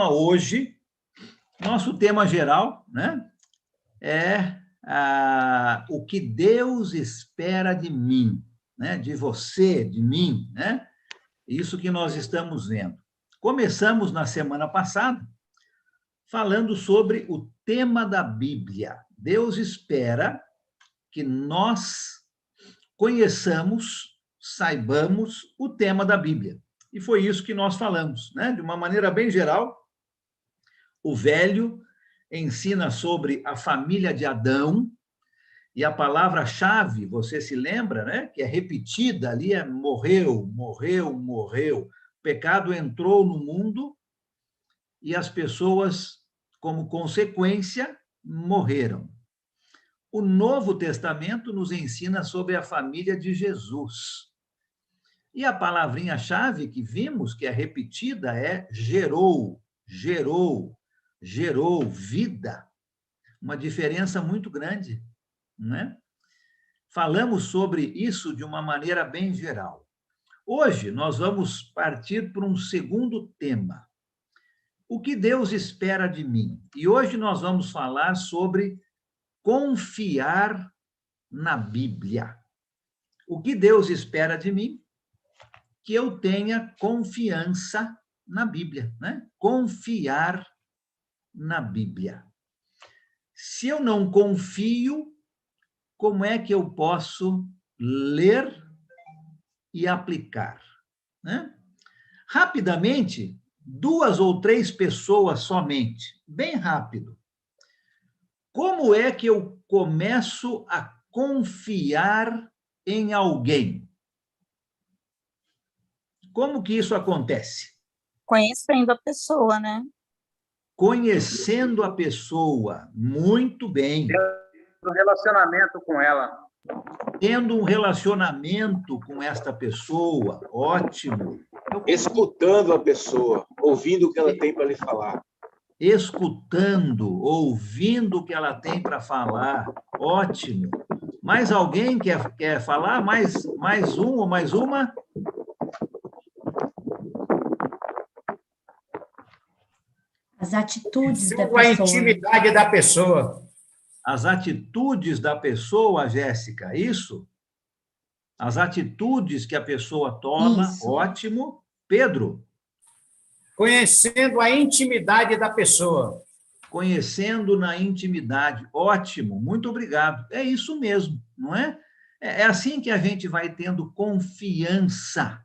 tema hoje, nosso tema geral, né, é o que Deus espera de mim, né, de você, de mim, né? Isso que nós estamos vendo. Começamos na semana passada falando sobre o tema da Bíblia. Deus espera que nós conheçamos, saibamos o tema da Bíblia. E foi isso que nós falamos, né? De uma maneira bem geral, o Velho ensina sobre a família de Adão, e a palavra-chave, você se lembra, né? Que é repetida ali, é morreu, morreu, morreu. O pecado entrou no mundo e as pessoas, como consequência, morreram. O Novo Testamento nos ensina sobre a família de Jesus. E a palavrinha-chave que vimos, que é repetida, é gerou, gerou, gerou, vida. Uma diferença muito grande, né? Falamos sobre isso de uma maneira bem geral. Hoje, nós vamos partir para um segundo tema. O que Deus espera de mim? E hoje nós vamos falar sobre confiar na Bíblia. O que Deus espera de mim? Que eu tenha confiança na Bíblia, né? Confiar na Bíblia. Se eu não confio, como é que eu posso ler e aplicar, né? Rapidamente, 2 ou 3 pessoas somente, bem rápido. Como é que eu começo a confiar em alguém? Como que isso acontece? Conhecendo a pessoa, né? Conhecendo a pessoa, muito bem. Tendo um relacionamento com ela. Tendo um relacionamento com esta pessoa, ótimo. Escutando a pessoa, ouvindo o que ela tem para lhe falar. Escutando, ouvindo o que ela tem para falar, ótimo. Mais alguém quer falar? Mais um ou mais uma? As atitudes da A pessoa. intimidade da pessoa. As atitudes da pessoa, Jéssica, isso? As atitudes que a pessoa toma, Isso. ótimo. Pedro? Conhecendo a intimidade da pessoa. Conhecendo na intimidade, ótimo, muito obrigado. É isso mesmo, não é? É assim que a gente vai tendo confiança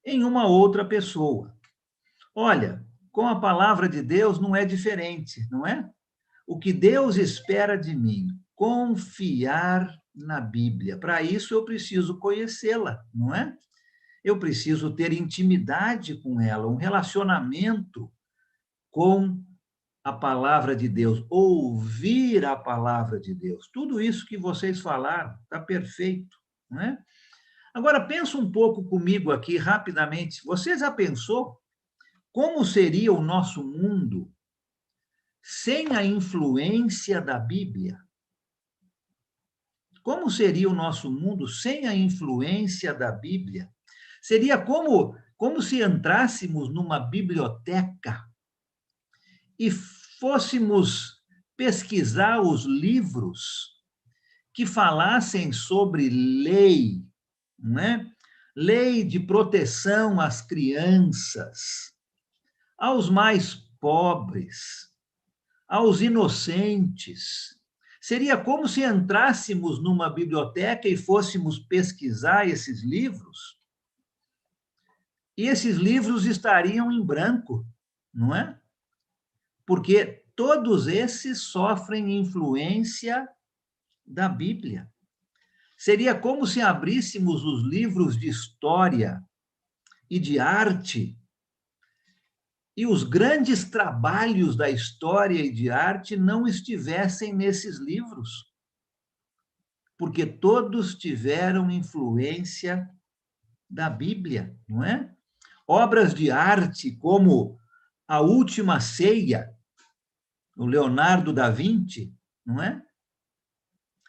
em uma outra pessoa. Olha, com a palavra de Deus não é diferente, não é? O que Deus espera de mim? Confiar na Bíblia. Para isso eu preciso conhecê-la, não é? Eu preciso ter intimidade com ela, um relacionamento com a palavra de Deus, ouvir a palavra de Deus. Tudo isso que vocês falaram está perfeito, não é? Agora, pensa um pouco comigo aqui, rapidamente. Você já pensou como seria o nosso mundo sem a influência da Bíblia? Como seria o nosso mundo sem a influência da Bíblia? Seria como se entrássemos numa biblioteca e fôssemos pesquisar os livros que falassem sobre lei, não é? Lei de proteção às crianças, aos mais pobres, aos inocentes. Seria como se entrássemos numa biblioteca e fôssemos pesquisar esses livros, e esses livros estariam em branco, não é? Porque todos esses sofrem influência da Bíblia. Seria como se abríssemos os livros de história e de arte, e os grandes trabalhos da história e de arte não estivessem nesses livros, porque todos tiveram influência da Bíblia, não é? Obras de arte como A Última Ceia, o Leonardo da Vinci, não é?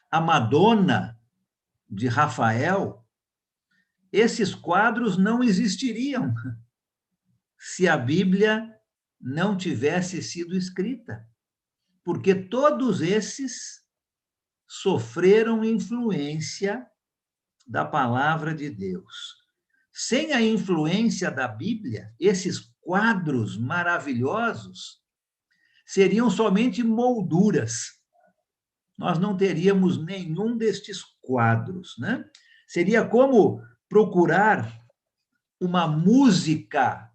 A Madonna, de Rafael, esses quadros não existiriam se a Bíblia não tivesse sido escrita, porque todos esses sofreram influência da palavra de Deus. Sem a influência da Bíblia, esses quadros maravilhosos seriam somente molduras. Nós não teríamos nenhum destes quadros, né? Seria como procurar uma música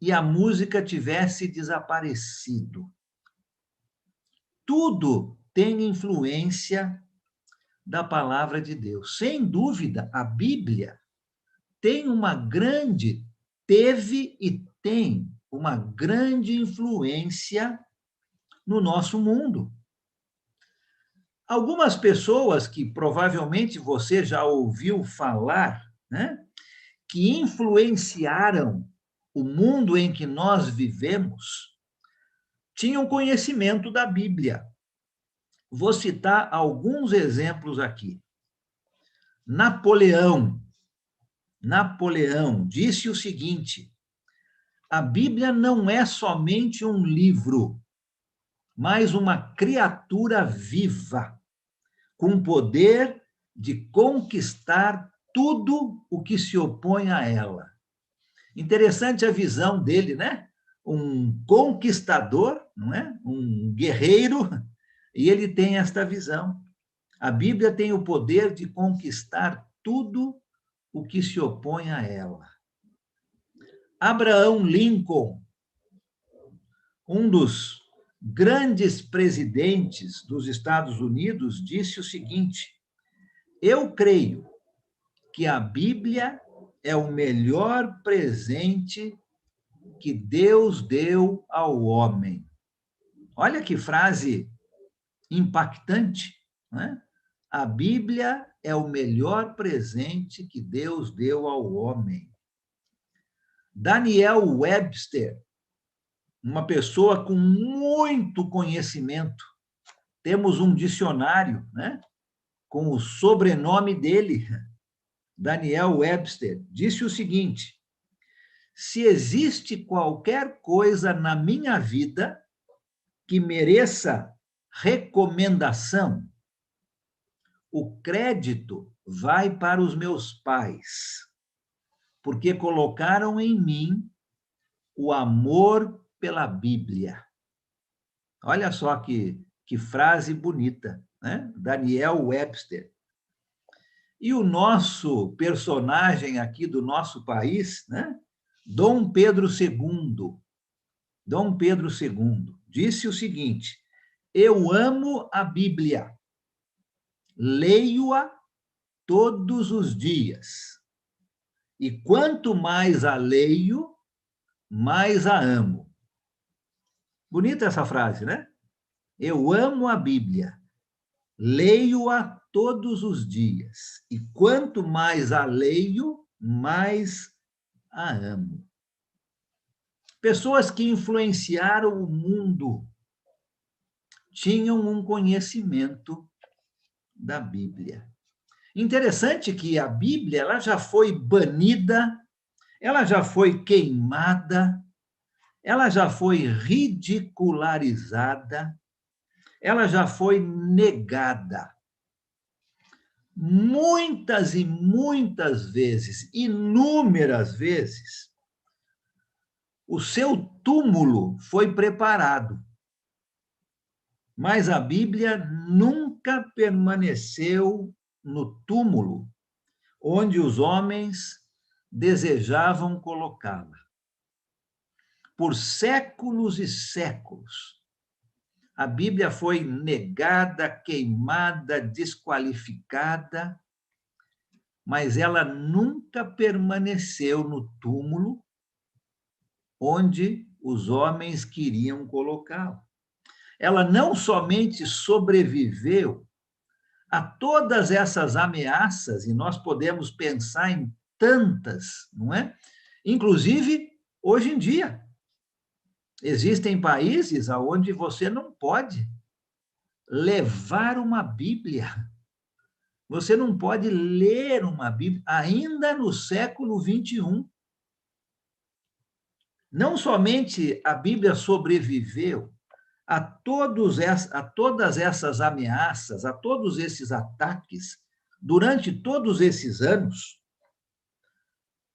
e a música tivesse desaparecido. Tudo tem influência da palavra de Deus. Sem dúvida, a Bíblia teve e tem uma grande influência no nosso mundo. Algumas pessoas que provavelmente você já ouviu falar, né, que influenciaram o mundo em que nós vivemos, tinham conhecimento da Bíblia. Vou citar alguns exemplos aqui. Napoleão disse o seguinte: a Bíblia não é somente um livro, mas uma criatura viva, com poder de conquistar tudo o que se opõe a ela. Interessante a visão dele, né? Um conquistador, não é? Um guerreiro, e ele tem esta visão. A Bíblia tem o poder de conquistar tudo o que se opõe a ela. Abraham Lincoln, um dos grandes presidentes dos Estados Unidos, disse o seguinte: eu creio que a Bíblia é o melhor presente que Deus deu ao homem. Olha que frase impactante, né? A Bíblia é o melhor presente que Deus deu ao homem. Daniel Webster, uma pessoa com muito conhecimento. Temos um dicionário, né, com o sobrenome dele, Daniel Webster, disse o seguinte: se existe qualquer coisa na minha vida que mereça recomendação, o crédito vai para os meus pais, porque colocaram em mim o amor pela Bíblia. Olha só que frase bonita, né? Daniel Webster. E o nosso personagem aqui do nosso país, né? Dom Pedro II. Dom Pedro II disse o seguinte: eu amo a Bíblia, leio-a todos os dias. E quanto mais a leio, mais a amo. Bonita essa frase, né? Eu amo a Bíblia, leio-a todos os dias. E quanto mais a leio, mais a amo. Pessoas que influenciaram o mundo tinham um conhecimento da Bíblia. Interessante que a Bíblia ela já foi banida, ela já foi queimada, ela já foi ridicularizada, ela já foi negada. Muitas e muitas vezes, inúmeras vezes, o seu túmulo foi preparado, mas a Bíblia nunca permaneceu no túmulo onde os homens desejavam colocá-la. Por séculos e séculos, a Bíblia foi negada, queimada, desqualificada, mas ela nunca permaneceu no túmulo onde os homens queriam colocá-la. Ela não somente sobreviveu a todas essas ameaças, e nós podemos pensar em tantas, não é? Inclusive, hoje em dia, existem países onde você não pode levar uma Bíblia, você não pode ler uma Bíblia, ainda no século XXI. Não somente a Bíblia sobreviveu a todas essas ameaças, a todos esses ataques, durante todos esses anos,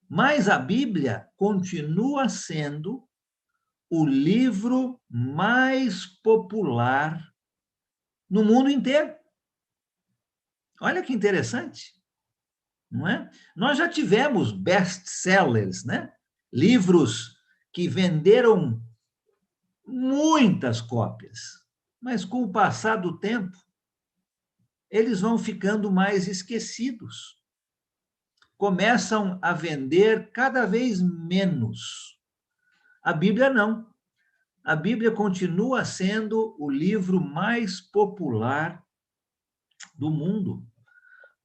mas a Bíblia continua sendo o livro mais popular no mundo inteiro. Olha que interessante, não é? Nós já tivemos best-sellers, né? Livros que venderam muitas cópias, mas com o passar do tempo, eles vão ficando mais esquecidos. Começam a vender cada vez menos. A Bíblia não. A Bíblia continua sendo o livro mais popular do mundo.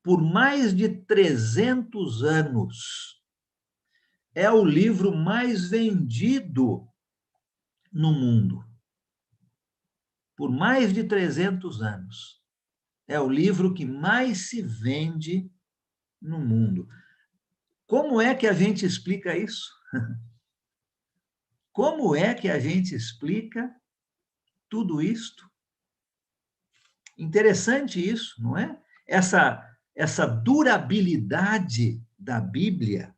Por mais de 300 anos. É o livro mais vendido no mundo. Por mais de 300 anos. É o livro que mais se vende no mundo. Como é que a gente explica isso? Como é que a gente explica tudo isto? Interessante isso, não é? Essa durabilidade da Bíblia,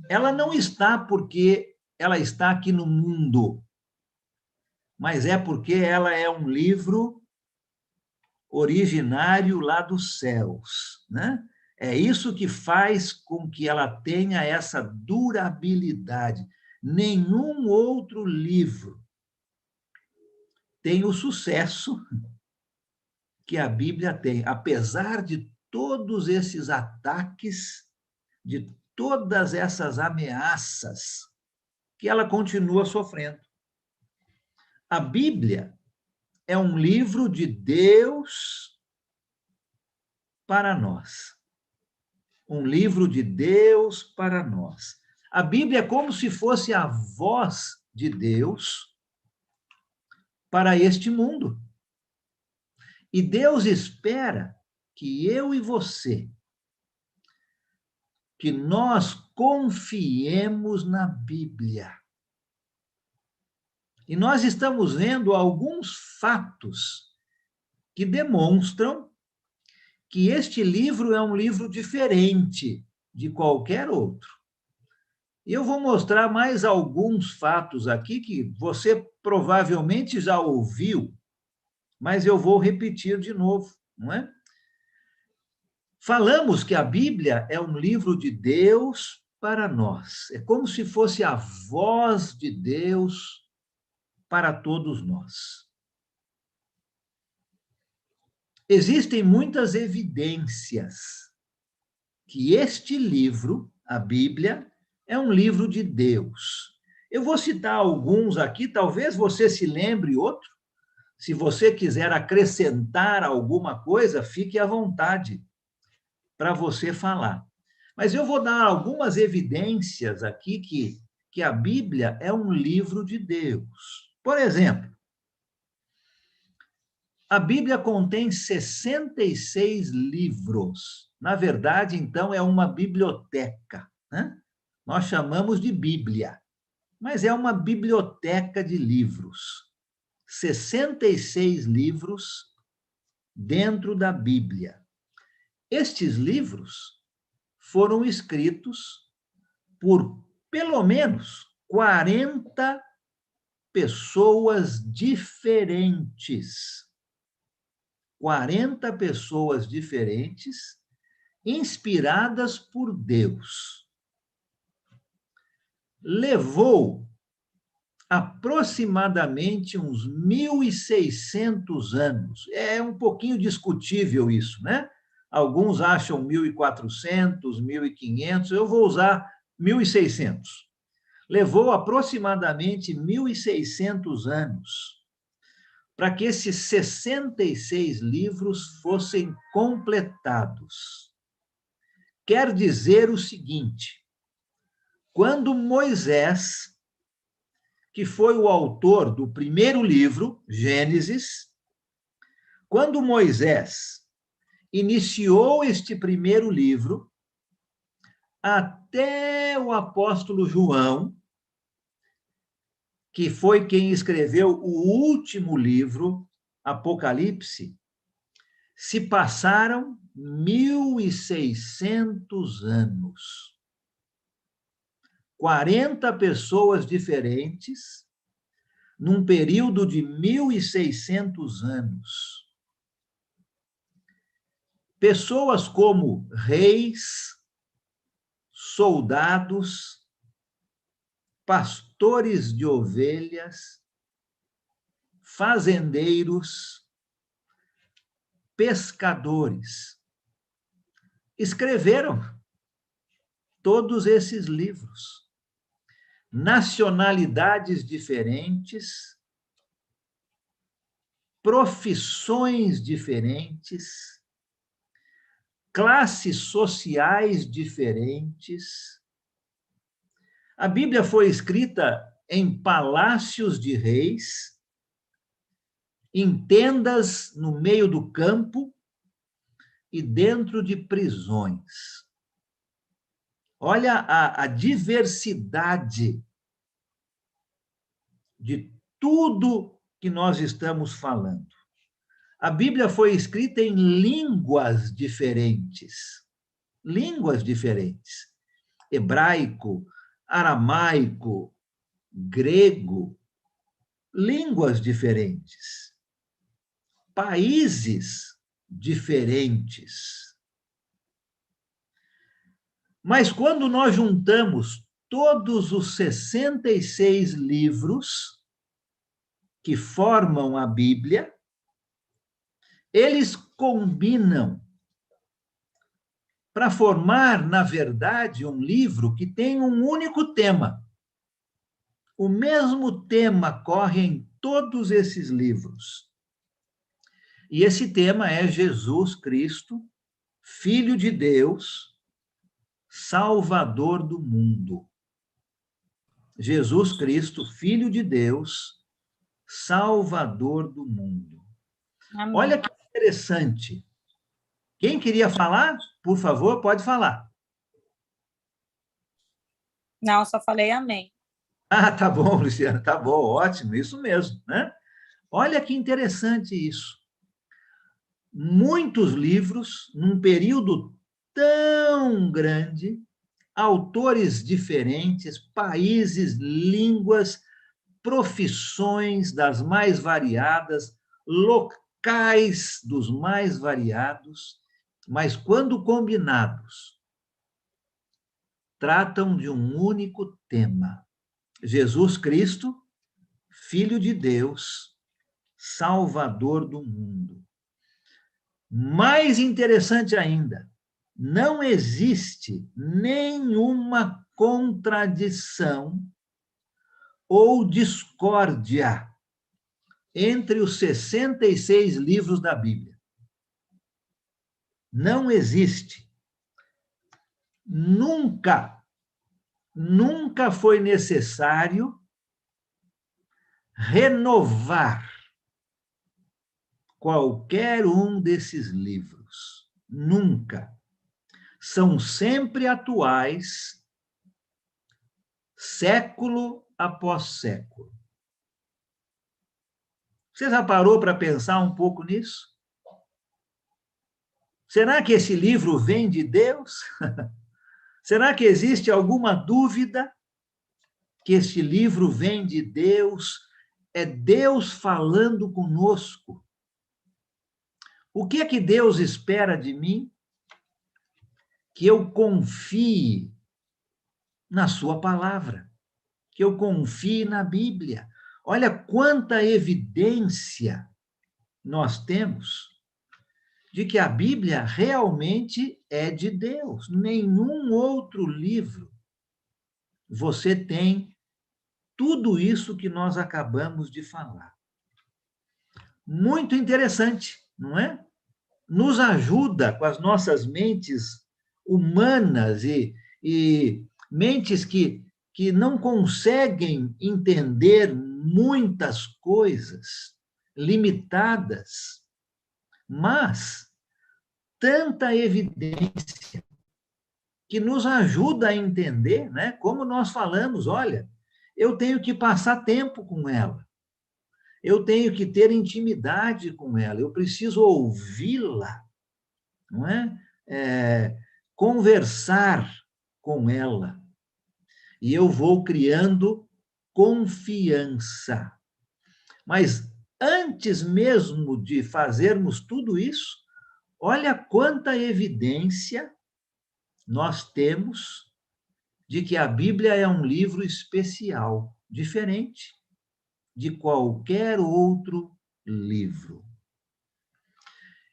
ela não está porque ela está aqui no mundo, mas é porque ela é um livro originário lá dos céus, né? É isso que faz com que ela tenha essa durabilidade. Nenhum outro livro tem o sucesso que a Bíblia tem, apesar de todos esses ataques, de todas essas ameaças que ela continua sofrendo. A Bíblia é um livro de Deus para nós. Um livro de Deus para nós. A Bíblia é como se fosse a voz de Deus para este mundo. E Deus espera que eu e você, que nós confiemos na Bíblia. E nós estamos vendo alguns fatos que demonstram que este livro é um livro diferente de qualquer outro. E eu vou mostrar mais alguns fatos aqui que você provavelmente já ouviu, mas eu vou repetir de novo, não é? Falamos que a Bíblia é um livro de Deus para nós. É como se fosse a voz de Deus para todos nós. Existem muitas evidências que este livro, a Bíblia, é um livro de Deus. Eu vou citar alguns aqui, talvez você se lembre outro. Se você quiser acrescentar alguma coisa, fique à vontade para você falar. Mas eu vou dar algumas evidências aqui que a Bíblia é um livro de Deus. Por exemplo, a Bíblia contém 66 livros. Na verdade, então, é uma biblioteca, né? Nós chamamos de Bíblia, mas é uma biblioteca de livros. 66 livros dentro da Bíblia. Estes livros foram escritos por pelo menos 40 pessoas diferentes. 40 pessoas diferentes, inspiradas por Deus. Levou aproximadamente uns 1.600 anos. É um pouquinho discutível isso, né? Alguns acham 1.400, 1.500, eu vou usar 1.600. Levou aproximadamente 1.600 anos para que esses 66 livros fossem completados. Quer dizer o seguinte: quando Moisés, que foi o autor do primeiro livro, Gênesis, quando Moisés iniciou este primeiro livro, até o apóstolo João, que foi quem escreveu o último livro, Apocalipse, se passaram 1.600 anos. 40 pessoas diferentes, num período de 1.600 anos. Pessoas como reis, soldados, pastores de ovelhas, fazendeiros, pescadores, escreveram todos esses livros. Nacionalidades diferentes, profissões diferentes, classes sociais diferentes. A Bíblia foi escrita em palácios de reis, em tendas no meio do campo e dentro de prisões. Olha a diversidade de tudo que nós estamos falando. A Bíblia foi escrita em línguas diferentes. Línguas diferentes. Hebraico, aramaico, grego. Línguas diferentes. Países diferentes. Mas quando nós juntamos todos os 66 livros que formam a Bíblia, eles combinam para formar, na verdade, um livro que tem um único tema. O mesmo tema corre em todos esses livros. E esse tema é Jesus Cristo, Filho de Deus, Salvador do mundo. Jesus Cristo, Filho de Deus, Salvador do mundo. Amém. Olha que interessante. Quem queria falar, por favor, pode falar. Não, só falei amém. Ah, tá bom, Luciana, tá bom, ótimo, isso mesmo, né? Olha que interessante isso. Muitos livros, num período tão grande, autores diferentes, países, línguas, profissões das mais variadas, locais dos mais variados, mas quando combinados, tratam de um único tema: Jesus Cristo, Filho de Deus, Salvador do mundo. Mais interessante ainda, não existe nenhuma contradição ou discórdia entre os 66 livros da Bíblia. Não existe. Nunca foi necessário renovar qualquer um desses livros. Nunca. São sempre atuais, século após século. Você já parou para pensar um pouco nisso? Será que esse livro vem de Deus? Será que existe alguma dúvida que este livro vem de Deus? É Deus falando conosco. O que é que Deus espera de mim? Que eu confie na sua palavra, que eu confie na Bíblia. Olha quanta evidência nós temos de que a Bíblia realmente é de Deus. Nenhum outro livro você tem tudo isso que nós acabamos de falar. Muito interessante, não é? Nos ajuda com as nossas mentes humanas e mentes que não conseguem entender muitas coisas limitadas, mas tanta evidência que nos ajuda a entender, né? Como nós falamos, olha, eu tenho que passar tempo com ela. Eu tenho que ter intimidade com ela. Eu preciso ouvi-la, não é? Conversar com ela. E eu vou criando confiança. Mas antes mesmo de fazermos tudo isso, olha quanta evidência nós temos de que a Bíblia é um livro especial, diferente de qualquer outro livro.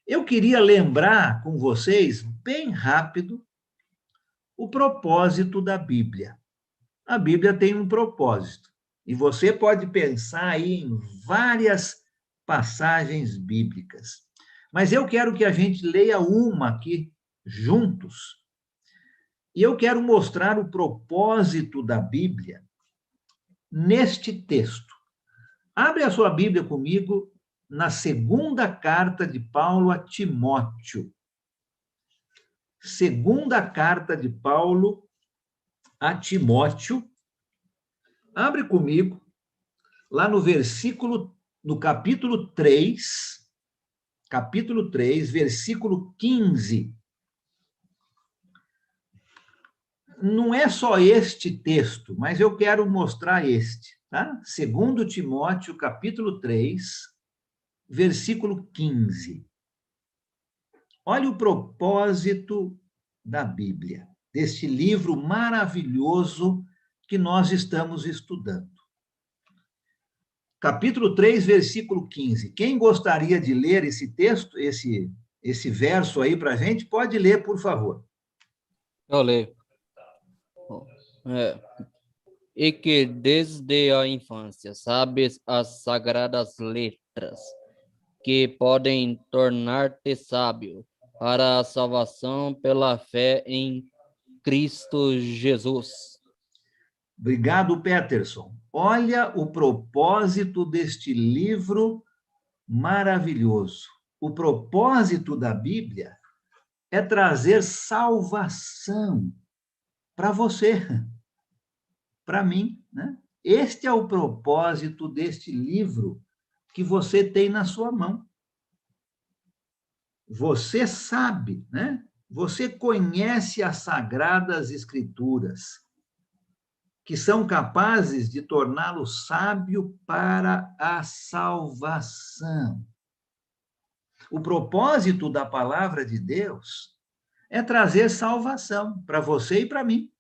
Eu queria lembrar com vocês, bem rápido, o propósito da Bíblia. A Bíblia tem um propósito, e você pode pensar aí em várias passagens bíblicas. Mas eu quero que a gente leia uma aqui juntos. E eu quero mostrar o propósito da Bíblia neste texto. Abre a sua Bíblia comigo na segunda carta de Paulo a Timóteo. Segunda carta de Paulo a Timóteo. Abre comigo lá no capítulo 3, versículo 15. Não é só este texto, mas eu quero mostrar este, tá? 2 Timóteo, capítulo 3, versículo 15. Olha o propósito da Bíblia, deste livro maravilhoso que nós estamos estudando. Capítulo 3, versículo 15. Quem gostaria de ler esse texto, esse verso aí para a gente, pode ler, por favor. Eu leio. E que desde a infância sabes as sagradas letras, que podem tornar-te sábio para a salvação pela fé em Cristo Jesus. Obrigado, Peterson. Olha o propósito deste livro maravilhoso. O propósito da Bíblia é trazer salvação para você, para mim, né? Este é o propósito deste livro que você tem na sua mão. Você sabe, né? Você conhece as Sagradas Escrituras, que são capazes de torná-lo sábio para a salvação. O propósito da palavra de Deus é trazer salvação para você e para mim.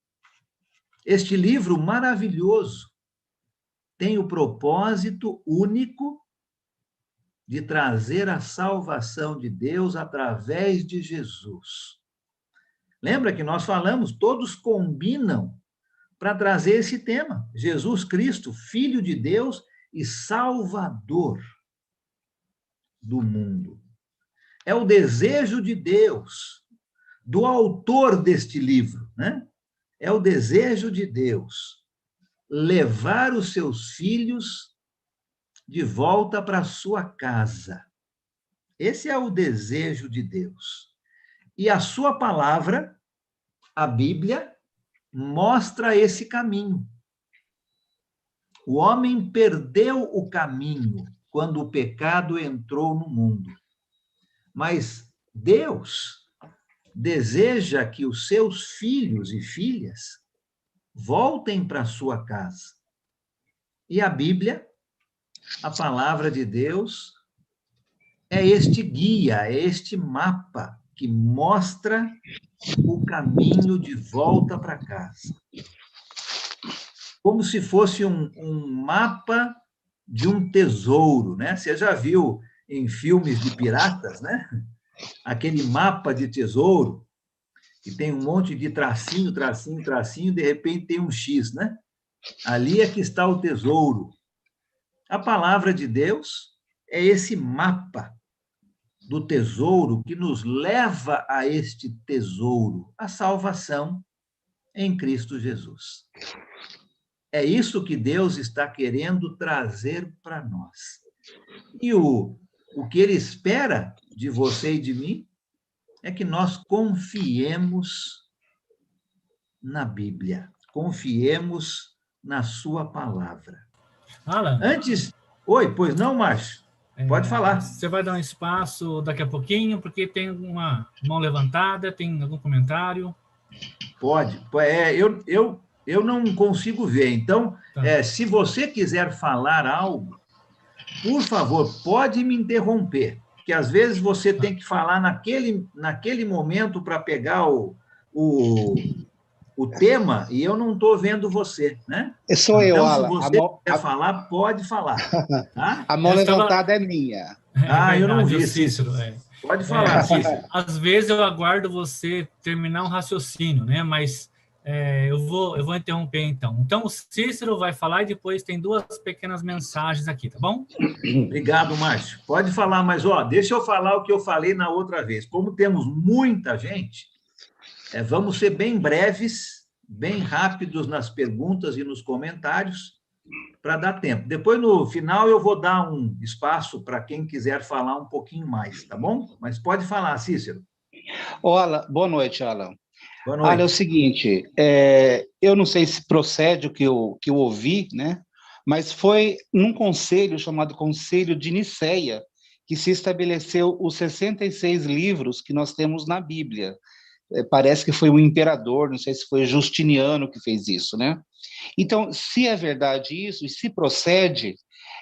Este livro maravilhoso tem o propósito único de trazer a salvação de Deus através de Jesus. Lembra que nós falamos, todos combinam para trazer esse tema. Jesus Cristo, Filho de Deus e Salvador do mundo. É o desejo de Deus, do autor deste livro, né? É o desejo de Deus levar os seus filhos de volta para sua casa. Esse é o desejo de Deus. E a sua palavra, a Bíblia, mostra esse caminho. O homem perdeu o caminho quando o pecado entrou no mundo. Mas Deus deseja que os seus filhos e filhas voltem para sua casa. E a Bíblia, a palavra de Deus, é este guia, é este mapa que mostra o caminho de volta para casa. Como se fosse um mapa de um tesouro, né? Você já viu em filmes de piratas, né? Aquele mapa de tesouro, que tem um monte de tracinho, tracinho, tracinho, de repente tem um X, né? Ali é que está o tesouro. A palavra de Deus é esse mapa do tesouro que nos leva a este tesouro, a salvação em Cristo Jesus. É isso que Deus está querendo trazer para nós. E o que Ele espera de você e de mim é que nós confiemos na Bíblia, confiemos na sua palavra. Alan, Antes... Oi, pois não, Márcio? Pode falar. você vai dar um espaço daqui a pouquinho, porque tem uma mão levantada, tem algum comentário? Pode. Eu não consigo ver. Então, Tá. se você quiser falar algo, por favor, pode me interromper, porque às vezes você tem que falar naquele momento para pegar o tema e eu não estou vendo você, né? Sou eu, Então, se Alan. você quer falar, pode falar. Tá? A mão Eu estava- levantada é minha. Eu não vi, o Cícero. Pode falar, Cícero. Às vezes eu aguardo você terminar um raciocínio, né? Mas eu vou interromper então. Então o Cícero vai falar e depois tem duas pequenas mensagens aqui, tá bom? Obrigado, Márcio. Pode falar, mas deixa eu falar o que eu falei na outra vez. Como temos muita gente, vamos ser bem breves, bem rápidos nas perguntas e nos comentários, para dar tempo. Depois, no final, eu vou dar um espaço para quem quiser falar um pouquinho mais, tá bom? Mas pode falar, Cícero. Alan, boa noite, Alan. Boa noite. Olha, é o seguinte, eu não sei se procede o que eu ouvi, né? Mas foi num conselho chamado Conselho de Nicéia que se estabeleceu os 66 livros que nós temos na Bíblia. Parece que foi um imperador, não sei se foi Justiniano que fez isso, né? Então, se é verdade isso, e se procede,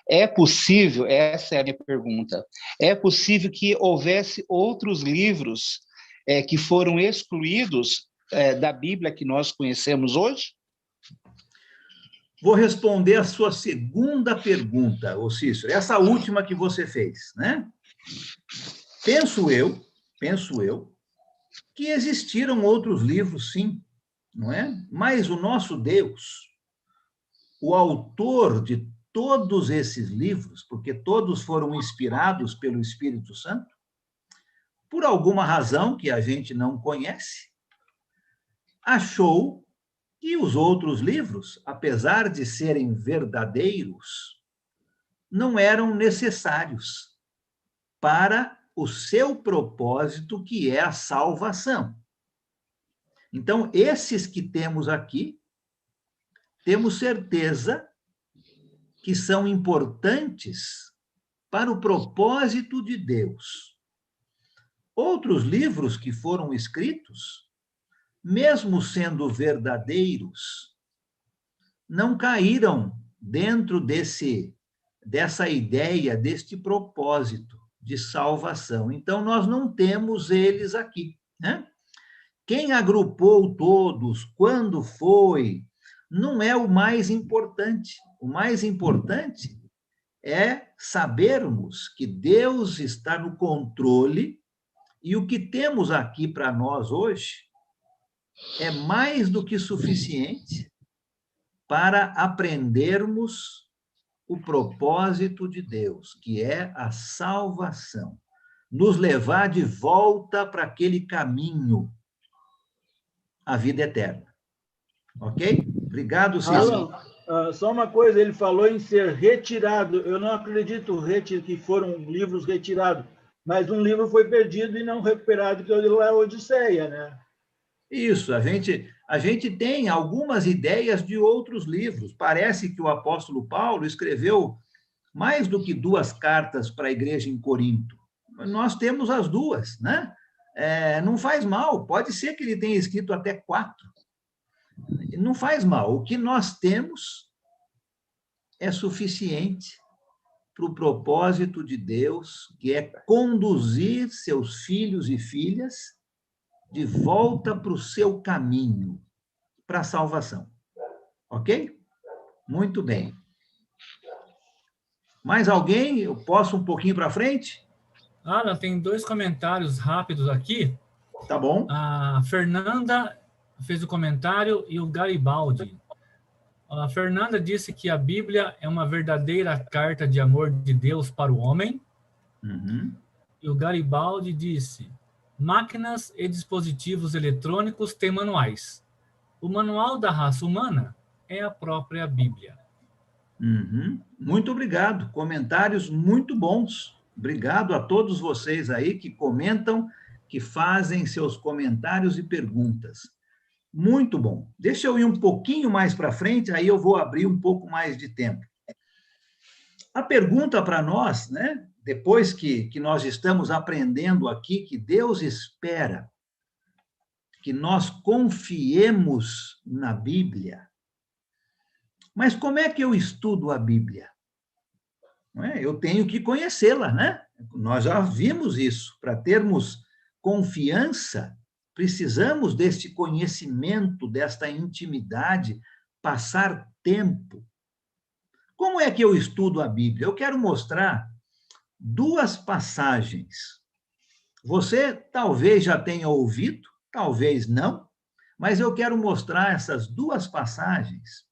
é possível, essa é a minha pergunta, é possível que houvesse outros livros que foram excluídos da Bíblia que nós conhecemos hoje? Vou responder a sua segunda pergunta, ô Cícero, essa última que você fez, né? Penso eu, que existiram outros livros, sim, não é? Mas o nosso Deus, o autor de todos esses livros, porque todos foram inspirados pelo Espírito Santo, por alguma razão que a gente não conhece, achou que os outros livros, apesar de serem verdadeiros, não eram necessários para o seu propósito, que é a salvação. Então, esses que temos aqui, temos certeza que são importantes para o propósito de Deus. Outros livros que foram escritos, mesmo sendo verdadeiros, não caíram dentro dessa ideia, deste propósito de salvação. Então, nós não temos eles aqui, né? Quem agrupou todos, quando foi, não é o mais importante. O mais importante é sabermos que Deus está no controle e o que temos aqui para nós hoje é mais do que suficiente para aprendermos o propósito de Deus, que é a salvação, nos levar de volta para aquele caminho, a vida eterna. Ok? Obrigado, Cícero. Alan, só uma coisa, ele falou em ser retirado. Eu não acredito que foram livros retirados, mas um livro foi perdido e não recuperado, que é a Odisseia, né? Isso, a gente tem algumas ideias de outros livros. Parece que o apóstolo Paulo escreveu mais do que 2 cartas para a igreja em Corinto. Nós temos as 2, né? Não faz mal, pode ser que ele tenha escrito até 4. Não faz mal. O que nós temos é suficiente para o propósito de Deus, que é conduzir seus filhos e filhas de volta para o seu caminho, para a salvação. Ok? Muito bem. Mais alguém? Eu posso um pouquinho para frente? Alan, tem 2 comentários rápidos aqui. Tá bom. A Fernanda fez o comentário e o Garibaldi. A Fernanda disse que a Bíblia é uma verdadeira carta de amor de Deus para o homem. Uhum. E o Garibaldi disse: máquinas e dispositivos eletrônicos têm manuais. O manual da raça humana é a própria Bíblia. Uhum. Muito obrigado. Comentários muito bons. Obrigado a todos vocês aí que comentam, que fazem seus comentários e perguntas. Muito bom. Deixa eu ir um pouquinho mais para frente, aí eu vou abrir um pouco mais de tempo. A pergunta para nós, né? Depois que nós estamos aprendendo aqui que Deus espera que nós confiemos na Bíblia. Mas como é que eu estudo a Bíblia? Não é? Eu tenho que conhecê-la, né? Nós já vimos isso. Para termos confiança, precisamos deste conhecimento, desta intimidade, passar tempo. Como é que eu estudo a Bíblia? Eu quero mostrar duas passagens. Você talvez já tenha ouvido, talvez não, mas eu quero mostrar essas duas passagens.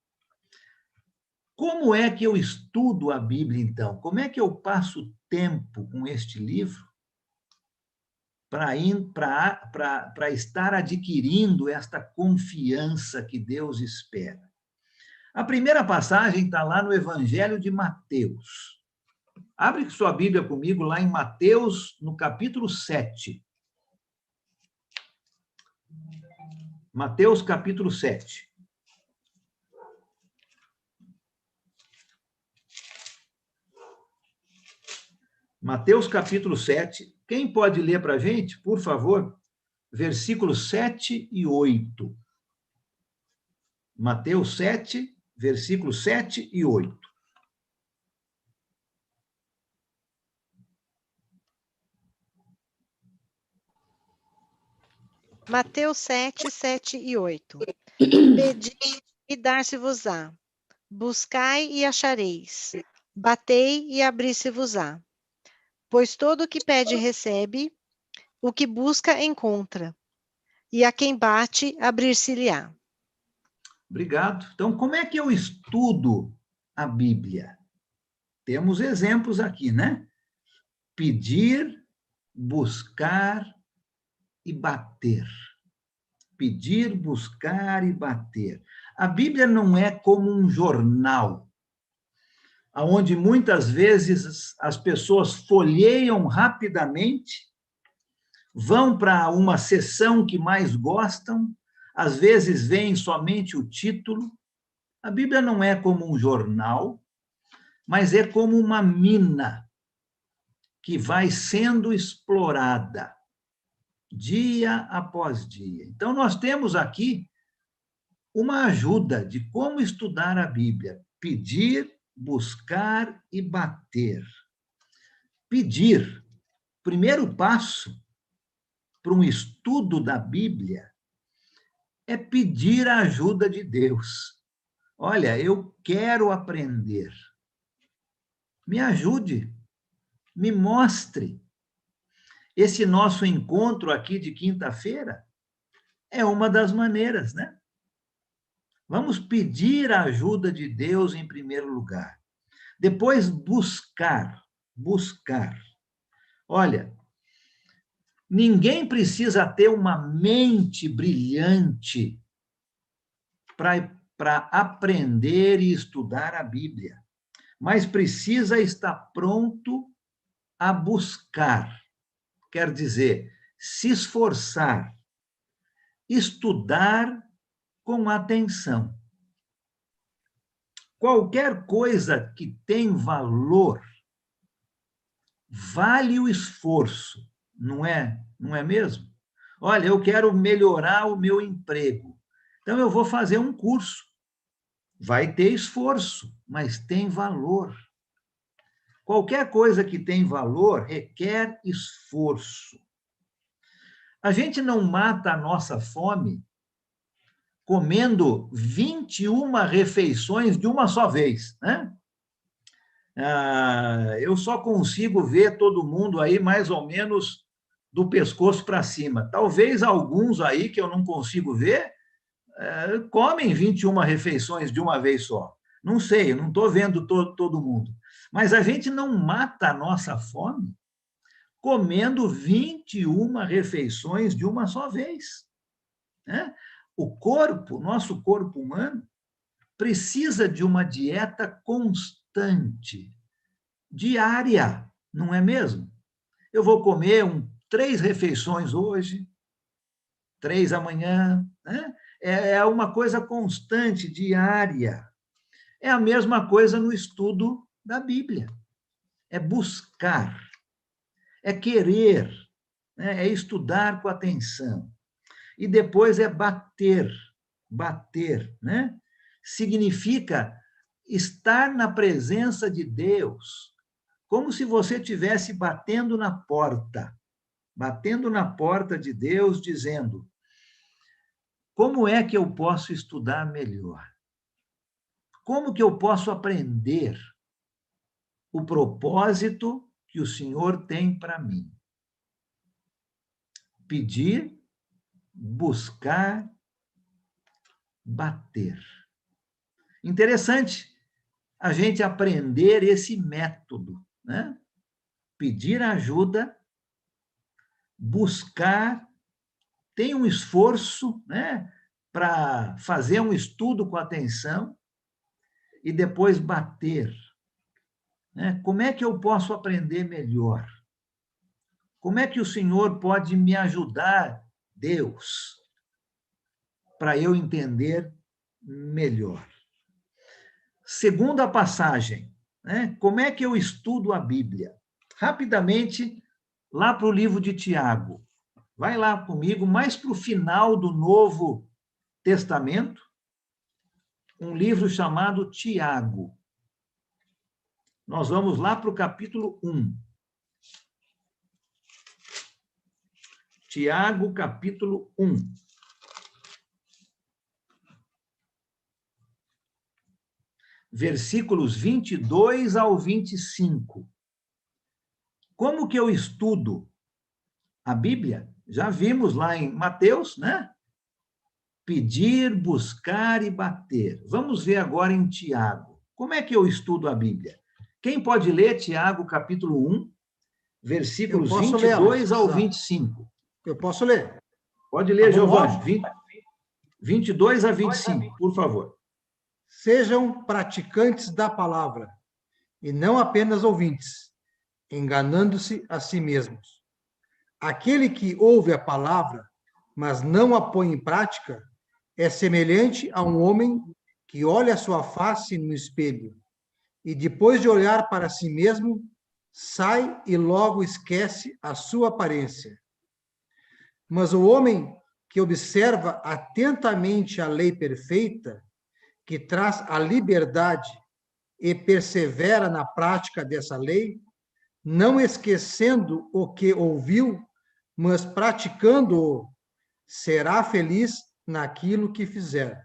Como é que eu estudo a Bíblia, então? Como é que eu passo tempo com este livro para estar adquirindo esta confiança que Deus espera? A primeira passagem está lá no Evangelho de Mateus. Abre sua Bíblia comigo lá em Mateus, no capítulo 7. Mateus, capítulo 7. Mateus, capítulo 7. Quem pode ler para a gente, por favor? Versículos 7 e 8. Mateus 7, versículos 7 e 8. Mateus 7, 7 e 8. Pedi e dar-se-vos-á. Buscai e achareis. Batei e abrir-se-vos-á. Pois todo o que pede recebe, o que busca encontra, e a quem bate abrir-se-lhe-á. Obrigado. Então, como é que eu estudo a Bíblia? Temos exemplos aqui, né? Pedir, buscar e bater. Pedir, buscar e bater. A Bíblia não é como um jornal, onde muitas vezes as pessoas folheiam rapidamente, vão para uma seção que mais gostam, às vezes veem somente o título. A Bíblia não é como um jornal, mas é como uma mina que vai sendo explorada dia após dia. Então, nós temos aqui uma ajuda de como estudar a Bíblia: pedir, buscar e bater. Pedir. Primeiro passo para um estudo da Bíblia é pedir a ajuda de Deus. Olha, eu quero aprender. Me ajude, me mostre. Esse nosso encontro aqui de quinta-feira é uma das maneiras, né? Vamos pedir a ajuda de Deus em primeiro lugar. Depois, buscar. Olha, ninguém precisa ter uma mente brilhante para aprender e estudar a Bíblia, mas precisa estar pronto a buscar. Quer dizer, se esforçar, estudar com atenção. Qualquer coisa que tem valor, vale o esforço, não é mesmo? Olha, eu quero melhorar o meu emprego, então eu vou fazer um curso. Vai ter esforço, mas tem valor. Qualquer coisa que tem valor requer esforço. A gente não mata a nossa fome comendo 21 refeições de uma só vez, né? Eu só consigo ver todo mundo aí mais ou menos do pescoço para cima. Talvez alguns aí que eu não consigo ver comem 21 refeições de uma vez só. Não sei, eu não estou vendo todo mundo. Mas a gente não mata a nossa fome comendo 21 refeições de uma só vez, né? O corpo, nosso corpo humano, precisa de uma dieta constante, diária, não é mesmo? Eu vou comer 3 refeições hoje, 3 amanhã, né? é uma coisa constante, diária. É a mesma coisa no estudo da Bíblia. É buscar, é querer, né? É estudar com atenção. E depois é bater, né? Significa estar na presença de Deus, como se você estivesse batendo na porta de Deus, dizendo: como é que eu posso estudar melhor? Como que eu posso aprender o propósito que o Senhor tem para mim? Pedir, buscar, bater. Interessante a gente aprender esse método, né? Pedir ajuda, buscar, tem um esforço, né, para fazer um estudo com atenção e depois bater, né? Como é que eu posso aprender melhor? Como é que o Senhor pode me ajudar, Deus, para eu entender melhor? Segunda passagem, né? Como é que eu estudo a Bíblia? Rapidamente, lá para o livro de Tiago. Vai lá comigo, mais para o final do Novo Testamento, um livro chamado Tiago. Nós vamos lá para o capítulo 1. Tiago, capítulo 1. Versículos 22 ao 25. Como que eu estudo a Bíblia? Já vimos lá em Mateus, né? Pedir, buscar e bater. Vamos ver agora em Tiago. Como é que eu estudo a Bíblia? Quem pode ler Tiago, capítulo 1, versículos 22 ao 25? Eu posso ler. Pode ler, Tá bom, Giovanni. 22 a 25, por favor. Sejam praticantes da palavra, e não apenas ouvintes, enganando-se a si mesmos. Aquele que ouve a palavra, mas não a põe em prática, é semelhante a um homem que olha a sua face no espelho, e depois de olhar para si mesmo, sai e logo esquece a sua aparência. Mas o homem que observa atentamente a lei perfeita, que traz a liberdade e persevera na prática dessa lei, não esquecendo o que ouviu, mas praticando-o, será feliz naquilo que fizer.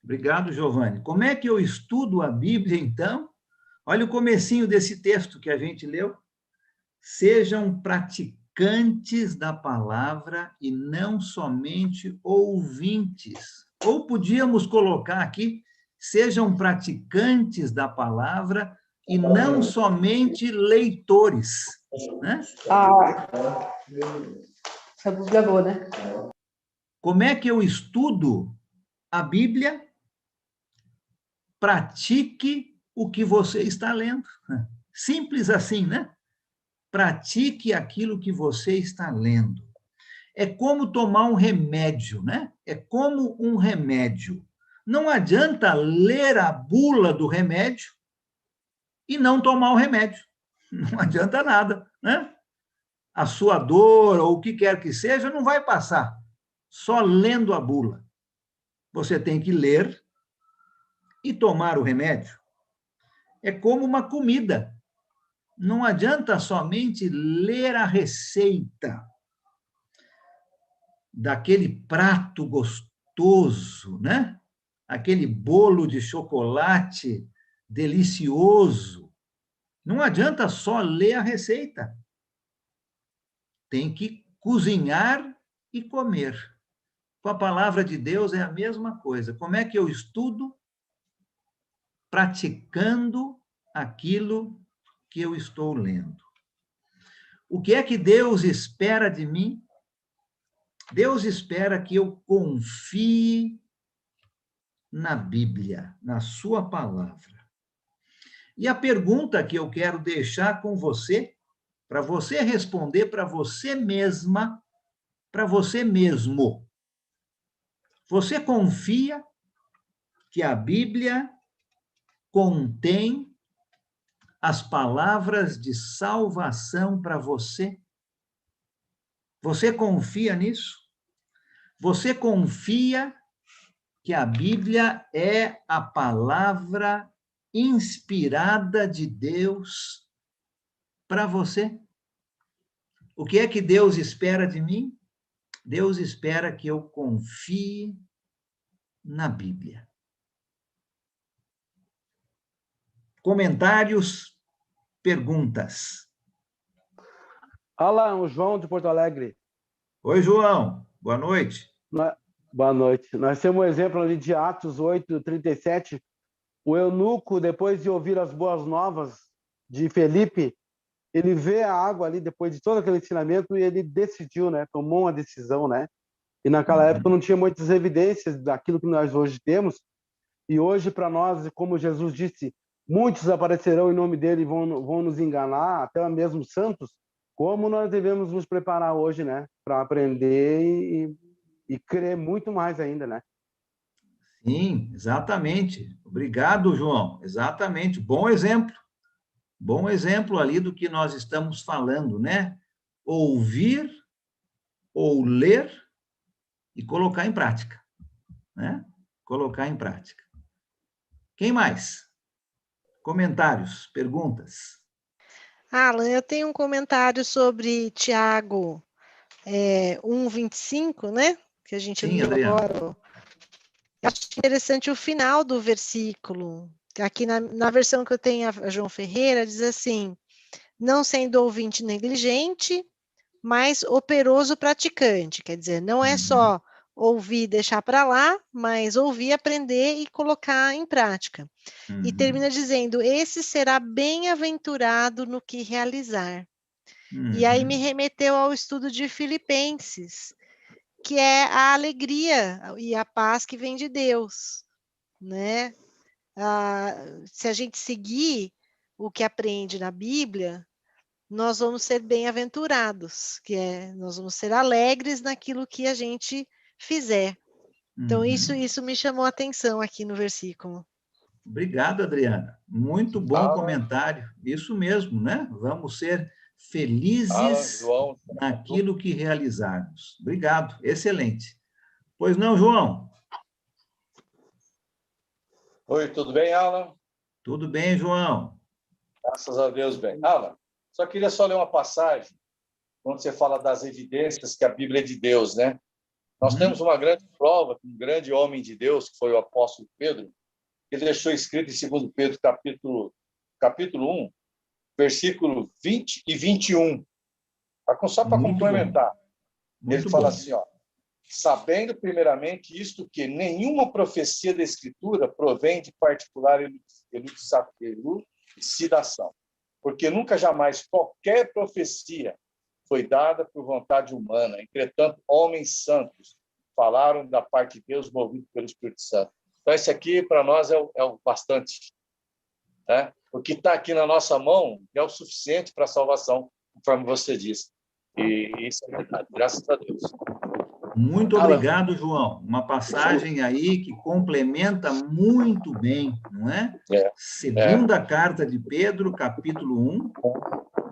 Obrigado, Giovanni. Como é que eu estudo a Bíblia, então? Olha o comecinho desse texto que a gente leu. Sejam praticantes da palavra e não somente ouvintes. Ou podíamos colocar aqui, sejam praticantes da palavra e não somente leitores, né? Essa buscador, né? Como é que eu estudo a Bíblia? Pratique o que você está lendo. Simples assim, né? Pratique aquilo que você está lendo. É como tomar um remédio, né? É como um remédio. Não adianta ler a bula do remédio e não tomar o remédio. Não adianta nada, né? A sua dor ou o que quer que seja não vai passar só lendo a bula. Você tem que ler e tomar o remédio. É como uma comida. Não adianta somente ler a receita daquele prato gostoso, né? Aquele bolo de chocolate delicioso. Não adianta só ler a receita. Tem que cozinhar e comer. Com a palavra de Deus é a mesma coisa. Como é que eu estudo? Praticando aquilo que eu estou lendo. O que é que Deus espera de mim? Deus espera que eu confie na Bíblia, na sua palavra. E a pergunta que eu quero deixar com você, para você responder para você mesma, para você mesmo. Você confia que a Bíblia contém as palavras de salvação para você? Você confia nisso? Você confia que a Bíblia é a palavra inspirada de Deus para você? O que é que Deus espera de mim? Deus espera que eu confie na Bíblia. Comentários, perguntas. Alan, o João de Porto Alegre. Oi, João. Boa noite. Boa noite. Nós temos um exemplo ali de Atos 8:37. O eunuco, depois de ouvir as boas novas de Felipe, ele vê a água ali, depois de todo aquele ensinamento, e ele decidiu, né? Tomou uma decisão, né? E naquela época não tinha muitas evidências daquilo que nós hoje temos. E hoje, para nós, como Jesus disse, muitos aparecerão em nome dele e vão nos enganar, até mesmo santos. Como nós devemos nos preparar hoje, né? Para aprender e crer muito mais ainda, né? Sim, exatamente. Obrigado, João. Exatamente. Bom exemplo. Bom exemplo ali do que nós estamos falando, né? Ouvir ou ler e colocar em prática, né? Colocar em prática. Quem mais? Comentários, perguntas. Alan, eu tenho um comentário sobre Tiago 1:25, né? Que a gente Sim, leu Adriana. agora. Eu acho interessante o final do versículo. Aqui na versão que eu tenho, a João Ferreira, diz assim: não sendo ouvinte negligente, mas operoso praticante. Quer dizer, não é só ouvir e deixar para lá, mas ouvir, aprender e colocar em prática. E termina dizendo: esse será bem-aventurado no que realizar. E aí me remeteu ao estudo de Filipenses, que é a alegria e a paz que vem de Deus, né? Se a gente seguir o que aprende na Bíblia, nós vamos ser bem-aventurados, nós vamos ser alegres naquilo que a gente fizer. Então, isso me chamou a atenção aqui no versículo. Obrigado, Adriana. Muito bom comentário. Isso mesmo, né? Vamos ser felizes naquilo que realizarmos. Obrigado, excelente. Pois não, João? Oi, tudo bem, Alan? Tudo bem, João. Graças a Deus, bem. Alan, só queria ler uma passagem, quando você fala das evidências que a Bíblia é de Deus, né? Nós temos uma grande prova, um grande homem de Deus, que foi o apóstolo Pedro, que deixou escrito em 2 Pedro, capítulo 1, versículo 20 e 21. Só para complementar. Ele fala assim, ó: sabendo primeiramente isto, que nenhuma profecia da Escritura provém de particular elucidação, porque nunca jamais qualquer profecia foi dada por vontade humana. Entretanto, homens santos falaram da parte de Deus, movido pelo Espírito Santo. Então, esse aqui, para nós, é o bastante. Né? O que está aqui na nossa mão é o suficiente para a salvação, conforme você disse. E isso é verdade, graças a Deus. Muito obrigado, João. Uma passagem aí que complementa muito bem, não é? Segunda carta de Pedro, capítulo 1,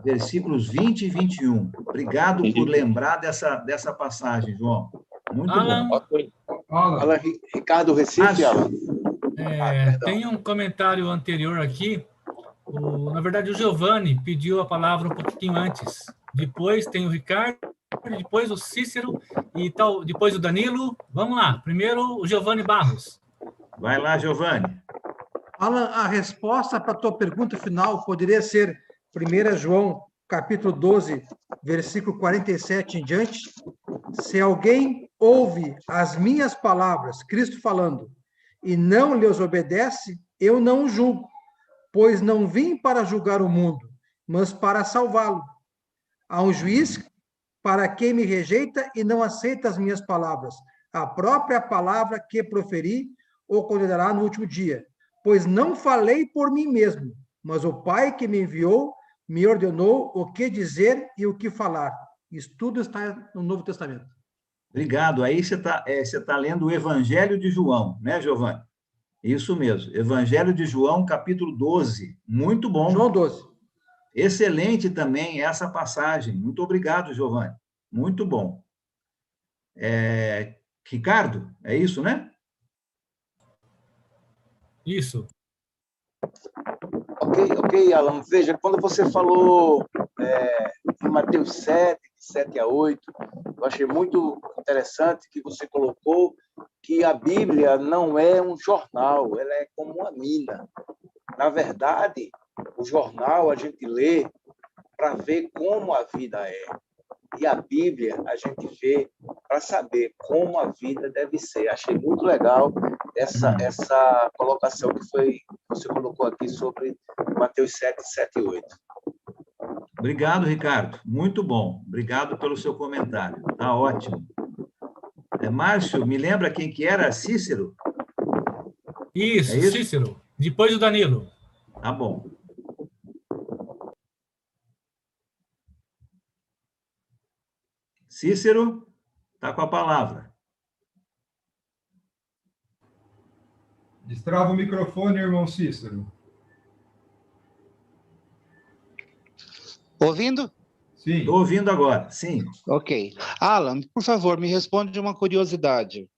versículos 20 e 21. Obrigado por lembrar dessa passagem, João. Muito bom. Alan, Ricardo Recife, Alan. Tem um comentário anterior aqui. Na verdade, o Giovanni pediu a palavra um pouquinho antes. Depois tem o Ricardo, depois o Cícero e tal, depois o Danilo. Vamos lá. Primeiro, o Giovanni Barros. Vai lá, Giovanni. Alan, a resposta para a tua pergunta final poderia ser 1 João, capítulo 12, versículo 47 em diante. Se alguém ouve as minhas palavras, Cristo falando, e não lhes obedece, eu não o julgo, pois não vim para julgar o mundo, mas para salvá-lo. Há um juiz para quem me rejeita e não aceita as minhas palavras. A própria palavra que proferi o condenará no último dia, pois não falei por mim mesmo, mas o Pai que me enviou me ordenou o que dizer e o que falar. Isso tudo está no Novo Testamento. Obrigado. Aí você tá lendo o Evangelho de João, né, Giovanni? Isso mesmo. Evangelho de João, capítulo 12. Muito bom. João 12. Excelente também essa passagem. Muito obrigado, Giovanni. Muito bom. Ricardo, é isso, né? Isso. Ok, Alan. Veja, quando você falou em Mateus 7, de 7 a 8, eu achei muito interessante que você colocou que a Bíblia não é um jornal, ela é como uma mina. Na verdade, o jornal a gente lê para ver como a vida é. E a Bíblia a gente vê para saber como a vida deve ser. Achei muito legal essa colocação que você colocou aqui sobre Mateus 7, 7 e 8. Obrigado, Ricardo. Muito bom. Obrigado pelo seu comentário. Tá ótimo. Márcio, me lembra quem que era? Cícero? Isso, É isso? Cícero. Depois do Danilo. Tá bom. Cícero, está com a palavra. Destrava o microfone, irmão Cícero. Ouvindo? Sim. Estou ouvindo agora, sim. Ok. Alan, por favor, me responde uma curiosidade.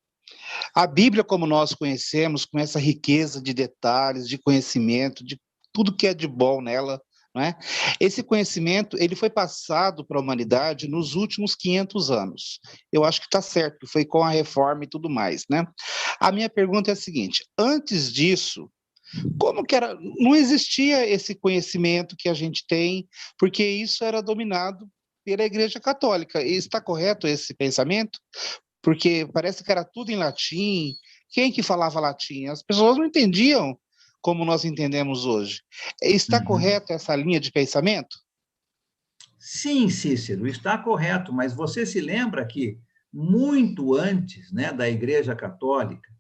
A Bíblia, como nós conhecemos, com essa riqueza de detalhes, de conhecimento, de tudo que é de bom nela, não é? Esse conhecimento ele foi passado para a humanidade nos últimos 500 anos. Eu acho que está certo, foi com a reforma e tudo mais, né? A minha pergunta é a seguinte: antes disso, como que era? Não existia esse conhecimento que a gente tem, porque isso era dominado pela Igreja Católica. E está correto esse pensamento? Porque parece que era tudo em latim. Quem que falava latim? As pessoas não entendiam como nós entendemos hoje. Está correta essa linha de pensamento? Sim, Cícero, está correto, mas você se lembra que muito antes, né, da Igreja Católica,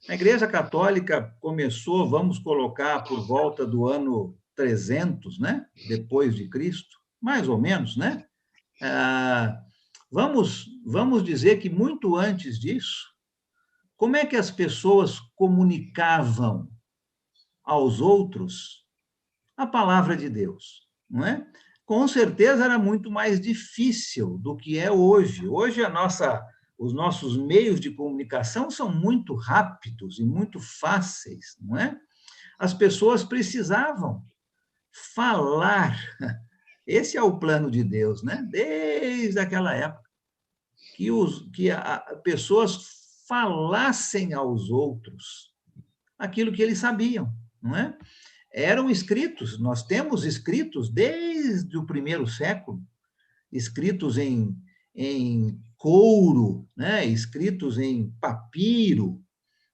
a Igreja Católica começou, vamos colocar, por volta do ano 300, né, depois de Cristo, mais ou menos, né? Vamos dizer que muito antes disso, como é que as pessoas comunicavam aos outros a palavra de Deus, não é? Com certeza era muito mais difícil do que é hoje. Hoje os nossos meios de comunicação são muito rápidos e muito fáceis, não é? As pessoas precisavam falar. Esse é o plano de Deus, né? Desde aquela época que pessoas falassem aos outros aquilo que eles sabiam, não é? Eram escritos, nós temos escritos desde o primeiro século, escritos em couro, né? Escritos em papiro,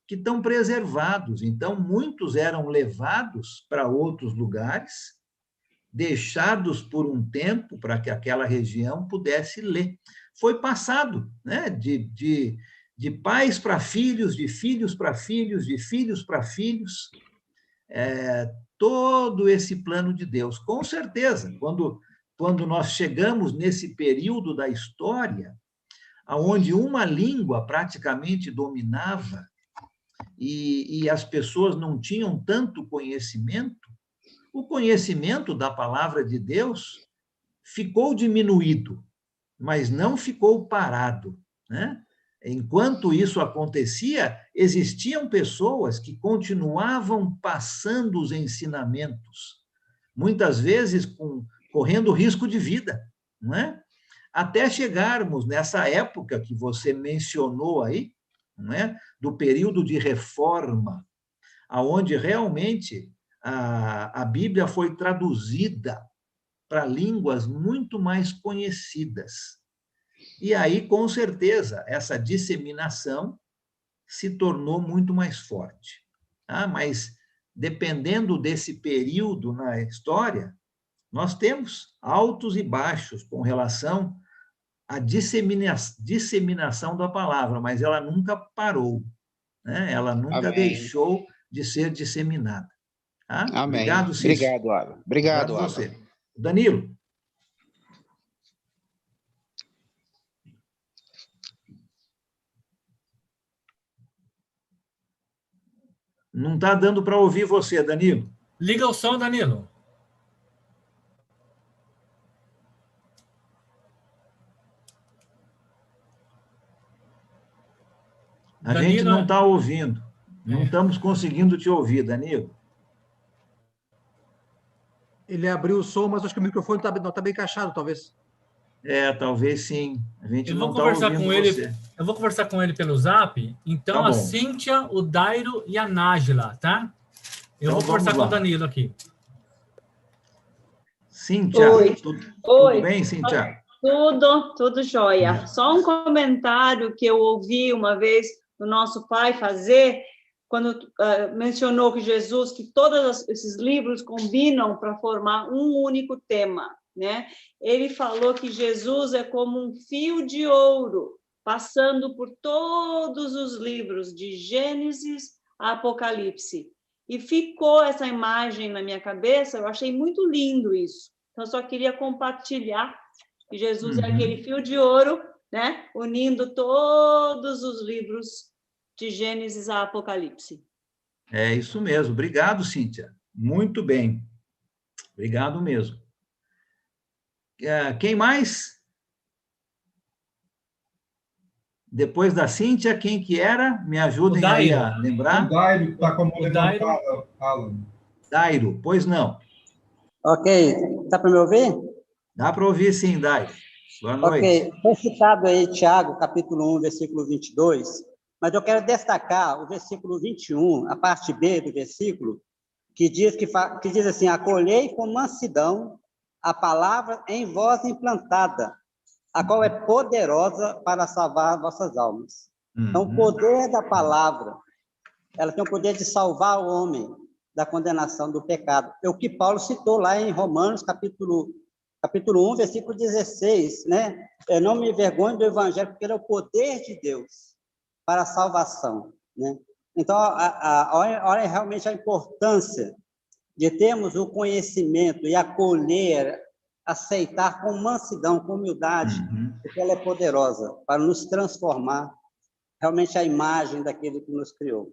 que estão preservados. Então, muitos eram levados para outros lugares, deixados por um tempo para que aquela região pudesse ler. Foi passado, né? de pais para filhos, de filhos para filhos, de filhos para filhos, todo esse plano de Deus. Com certeza, quando nós chegamos nesse período da história, onde uma língua praticamente dominava e as pessoas não tinham tanto conhecimento, o conhecimento da palavra de Deus ficou diminuído, mas não ficou parado, né? Enquanto isso acontecia, existiam pessoas que continuavam passando os ensinamentos, muitas vezes correndo risco de vida, não é? Até chegarmos nessa época que você mencionou aí, não é? Do período de reforma, aonde realmente a Bíblia foi traduzida para línguas muito mais conhecidas. E aí, com certeza, essa disseminação se tornou muito mais forte. Tá? Mas, dependendo desse período na história, nós temos altos e baixos com relação à disseminação da palavra, mas ela nunca parou, né? Ela nunca deixou de ser disseminada. Tá? Amém. Obrigado, Cícero. Obrigado, Alan. Obrigado, Alan. Você. Danilo. Não está dando para ouvir você, Danilo. Liga o som, Danilo. A gente não está ouvindo. Não estamos conseguindo te ouvir, Danilo. Ele abriu o som, mas acho que o microfone não está bem encaixado, talvez. Talvez sim. A gente Eu não vou está conversar ouvindo com ele. você. Eu vou conversar com ele pelo Zap. Então, Tá a bom. Cíntia, o Dairo e a Nájila, tá? Eu Então, vou conversar vamos com lá. o Danilo aqui. Cíntia, Oi. tudo Oi. bem, Cíntia? Tudo jóia. Só um comentário que eu ouvi uma vez o nosso pai fazer, quando mencionou que Jesus, que todos esses livros combinam para formar um único tema, né? Ele falou que Jesus é como um fio de ouro, passando por todos os livros, de Gênesis a Apocalipse. E ficou essa imagem na minha cabeça, eu achei muito lindo isso. Então, eu só queria compartilhar que Jesus é aquele fio de ouro, né? Unindo todos os livros de Gênesis a Apocalipse. É isso mesmo. Obrigado, Cíntia. Muito bem. Obrigado mesmo. Quem mais? Depois da Cíntia, quem que era? Me ajudem aí a lembrar. O Dairo está com a mão levantada, Alan. Dairo, pois não. Ok. Dá para me ouvir? Dá para ouvir sim, Dairo. Boa noite. Ok. Foi citado aí Tiago, capítulo 1, versículo 22, mas eu quero destacar o versículo 21, a parte B do versículo, que diz assim: acolhei com mansidão a palavra em vós implantada, a qual é poderosa para salvar vossas almas. Então, o poder da palavra, ela tem o poder de salvar o homem da condenação do pecado. É o que Paulo citou lá em Romanos, capítulo 1, versículo 16, né? Eu não me envergonho do evangelho, porque ele é o poder de Deus para a salvação, né? Então, olha realmente a importância de termos o conhecimento e acolher, aceitar com mansidão, com humildade, porque ela é poderosa para nos transformar realmente a imagem daquele que nos criou.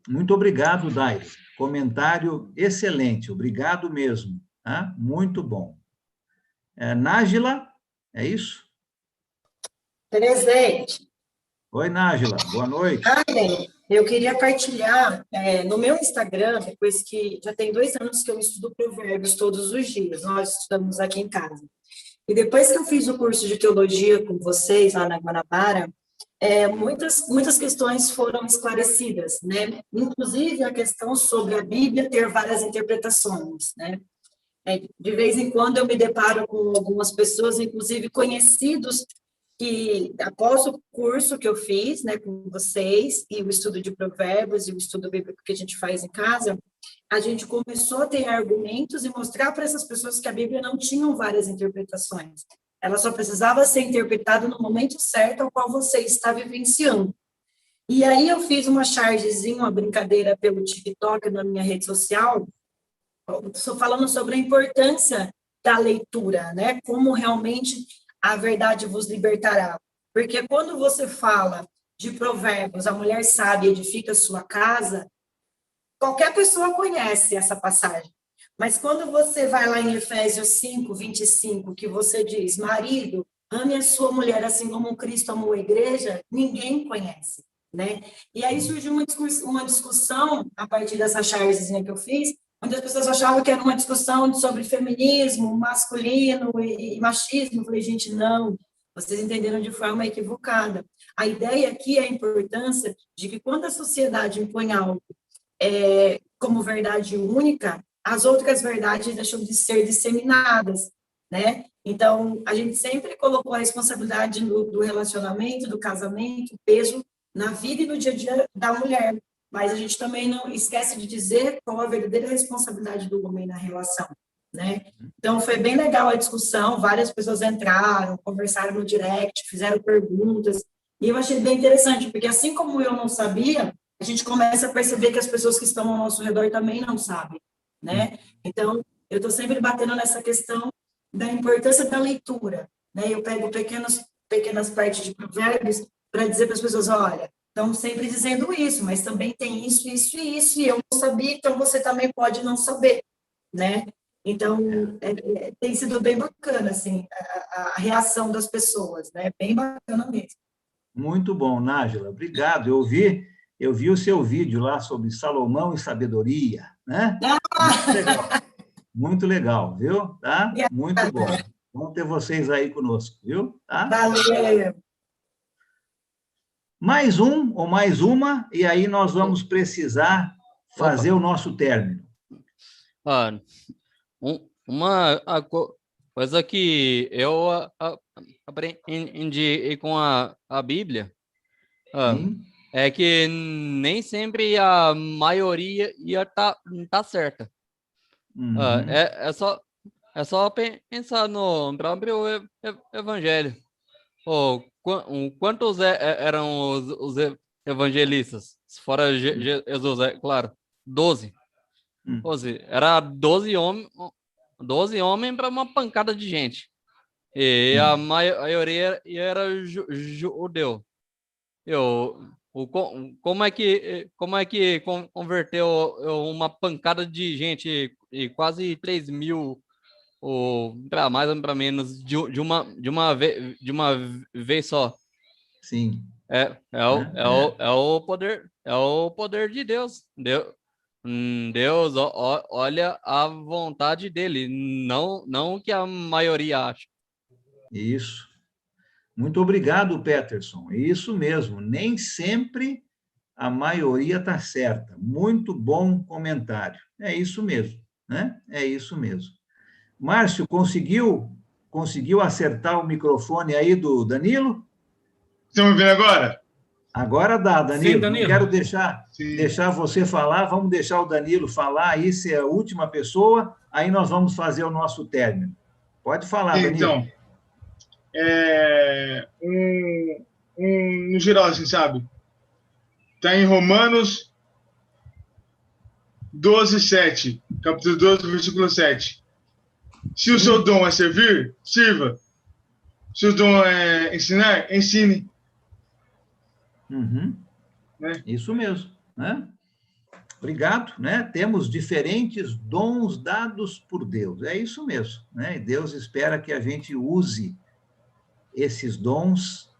Muito obrigado, Dairo. Comentário excelente. Obrigado mesmo. Tá? Muito bom. Nájila, é isso? Presente. Oi, Nájila. Boa noite. Eu queria partilhar no meu Instagram, depois que já tem 2 anos que eu estudo Provérbios todos os dias, nós estudamos aqui em casa. E depois que eu fiz o curso de teologia com vocês lá na Guanabara, muitas questões foram esclarecidas, né? Inclusive a questão sobre a Bíblia ter várias interpretações, né? De vez em quando eu me deparo com algumas pessoas, inclusive conhecidos, que após o curso que eu fiz, né, com vocês, e o estudo de provérbios e o estudo bíblico que a gente faz em casa, a gente começou a ter argumentos e mostrar para essas pessoas que a Bíblia não tinha várias interpretações. Ela só precisava ser interpretada no momento certo ao qual você está vivenciando. E aí eu fiz uma chargezinha, uma brincadeira pelo TikTok na minha rede social, falando sobre a importância da leitura, né? Como realmente a verdade vos libertará. Porque quando você fala de provérbios, a mulher sábia edifica sua casa, qualquer pessoa conhece essa passagem. Mas quando você vai lá em Efésios 5, 25, que você diz, marido, ame a sua mulher assim como Cristo amou a igreja, ninguém conhece, né? E aí surgiu uma discussão, a partir dessa chargezinha que eu fiz, onde as pessoas achavam que era uma discussão sobre feminismo, masculino e machismo. Eu falei, gente, não, vocês entenderam de forma equivocada. A ideia aqui é a importância de que quando a sociedade impõe algo como verdade única, as outras verdades deixam de ser disseminadas, né? Então, a gente sempre colocou a responsabilidade do relacionamento, do casamento, peso na vida e no dia a dia da mulher. Mas a gente também não esquece de dizer qual a verdadeira responsabilidade do homem na relação, né? Então, foi bem legal a discussão, várias pessoas entraram, conversaram no direct, fizeram perguntas, e eu achei bem interessante, porque assim como eu não sabia, a gente começa a perceber que as pessoas que estão ao nosso redor também não sabem, né? Então, eu estou sempre batendo nessa questão da importância da leitura, né? Eu pego pequenas partes de provérbios para dizer para as pessoas, olha, estão sempre dizendo isso, mas também tem isso, isso e isso, e eu não sabia, então você também pode não saber, né? Então, tem sido bem bacana, assim, a reação das pessoas, né? Bem bacana mesmo. Muito bom, Nájila, obrigado. Eu vi o seu vídeo lá sobre Salomão e sabedoria, né? Muito legal. Muito legal, viu? Tá? Muito bom. Vamos ter vocês aí conosco, viu? Tá? Valeu. Mais um ou mais uma, e aí nós vamos precisar fazer o nosso término. Coisa que eu aprendi com a Bíblia é que nem sempre a maioria ia tá certa. É só pensar no próprio evangelho. Quantos eram os evangelistas? Fora Jesus, é claro. 12. 12. Era 12 homens para uma pancada de gente. E a maioria era judeu. Como é que converteu uma pancada de gente, e quase 3 mil, para mais ou para menos, de uma vez só? Sim. É o poder de Deus. Deus olha a vontade dele, não o que a maioria acha. Isso. Muito obrigado, Peterson. Isso mesmo, nem sempre a maioria está certa. Muito bom comentário. É isso mesmo, né? É isso mesmo. Márcio, conseguiu acertar o microfone aí do Danilo? Estão me ouvindo agora? Agora dá, Danilo. Sim, Danilo. Não quero deixar você falar, vamos deixar o Danilo falar aí, ser a última pessoa, aí nós vamos fazer o nosso término. Pode falar, Danilo. Então, no geral, assim, sabe? Está em Romanos 12:7, capítulo 12, versículo 7. Se o seu dom é servir, sirva. Se o dom é ensinar, ensine. Né? Isso mesmo, né? Obrigado, né? Temos diferentes dons dados por Deus, é isso mesmo, né? E Deus espera que a gente use esses dons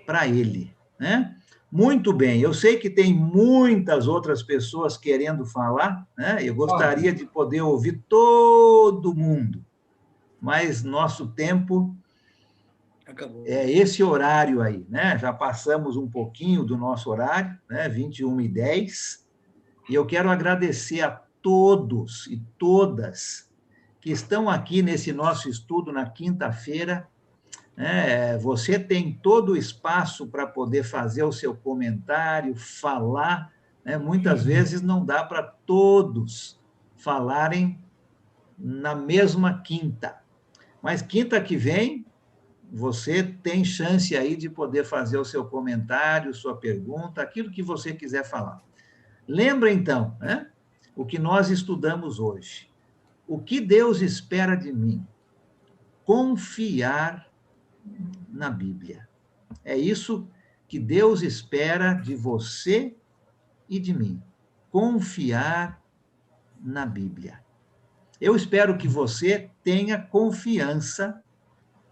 para Ele, né? Muito bem, eu sei que tem muitas outras pessoas querendo falar, né? Eu gostaria de poder ouvir todo mundo, mas nosso tempo acabou. É esse horário aí, né? Já passamos um pouquinho do nosso horário, né? 21h10, e eu quero agradecer a todos e todas que estão aqui nesse nosso estudo na quinta-feira. Você tem todo o espaço para poder fazer o seu comentário, falar, né? Muitas vezes não dá para todos falarem na mesma quinta, mas quinta que vem você tem chance aí de poder fazer o seu comentário, sua pergunta, aquilo que você quiser falar. Lembra, então, né, o que nós estudamos hoje. O que Deus espera de mim? Confiar na Bíblia. É isso que Deus espera de você e de mim. Confiar na Bíblia. Eu espero que você tenha confiança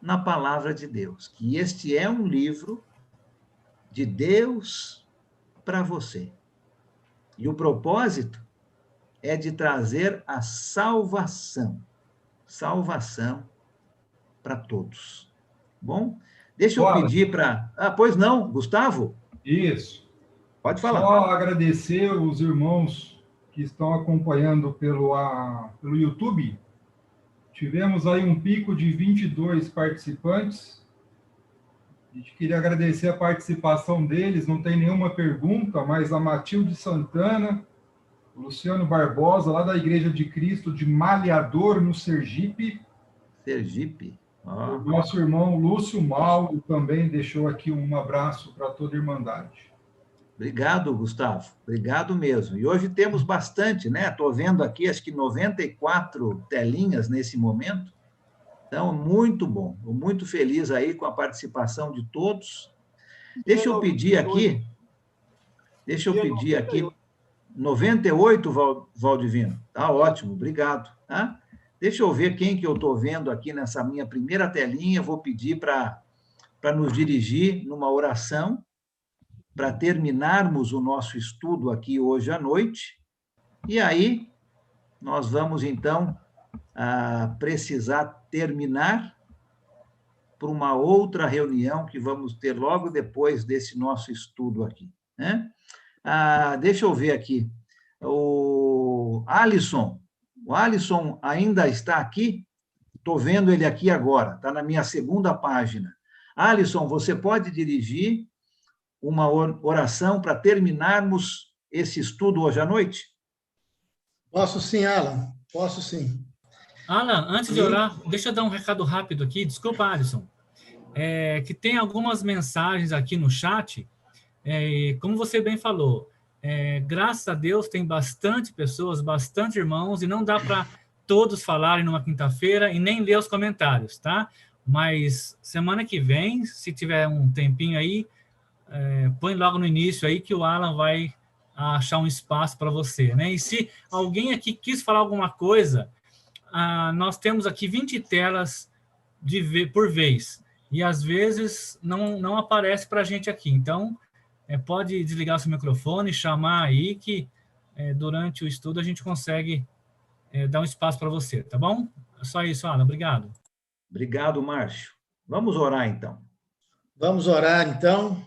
na palavra de Deus, que este é um livro de Deus para você. E o propósito é de trazer a salvação para todos. Bom, deixa eu pedir para... pois não, Gustavo? Isso. Pode falar. Só agradecer os irmãos que estão acompanhando pelo YouTube. Tivemos aí um pico de 22 participantes. A gente queria agradecer a participação deles. Não tem nenhuma pergunta, mas a Matilde Santana, o Luciano Barbosa, lá da Igreja de Cristo de Malhador, no Sergipe. Sergipe. O nosso irmão Lúcio Mauro também deixou aqui um abraço para toda a Irmandade. Obrigado, Gustavo. Obrigado mesmo. E hoje temos bastante, né? Estou vendo aqui, acho que 94 telinhas nesse momento. Então, muito bom. Estou muito feliz aí com a participação de todos. Deixa eu pedir aqui Deixa eu pedir aqui. 98, Valdivino? Tá ótimo, obrigado. Tá? Deixa eu ver quem que eu estou vendo aqui nessa minha primeira telinha. Vou pedir para nos dirigir numa oração para terminarmos o nosso estudo aqui hoje à noite. E aí, nós vamos, então, precisar terminar para uma outra reunião que vamos ter logo depois desse nosso estudo aqui, né? Deixa eu ver aqui. O Alisson ainda está aqui? Estou vendo ele aqui agora, está na minha segunda página. Alisson, você pode dirigir uma oração para terminarmos esse estudo hoje à noite? Posso sim, Alan, posso sim. Alan, antes de orar, deixa eu dar um recado rápido aqui. Desculpa, Alisson. Que tem algumas mensagens aqui no chat. Como você bem falou, graças a Deus tem bastante pessoas, bastante irmãos, e não dá para todos falarem numa quinta-feira e nem ler os comentários, tá? Mas semana que vem, se tiver um tempinho aí, põe logo no início aí que o Alan vai achar um espaço para você, né? E se alguém aqui quis falar alguma coisa, nós temos aqui 20 telas por vez, e às vezes não aparece para a gente aqui. Então, pode desligar seu microfone, chamar aí, que durante o estudo a gente consegue dar um espaço para você, tá bom? É só isso, Alan. Obrigado. Obrigado, Márcio. Vamos orar, então. Vamos orar, então.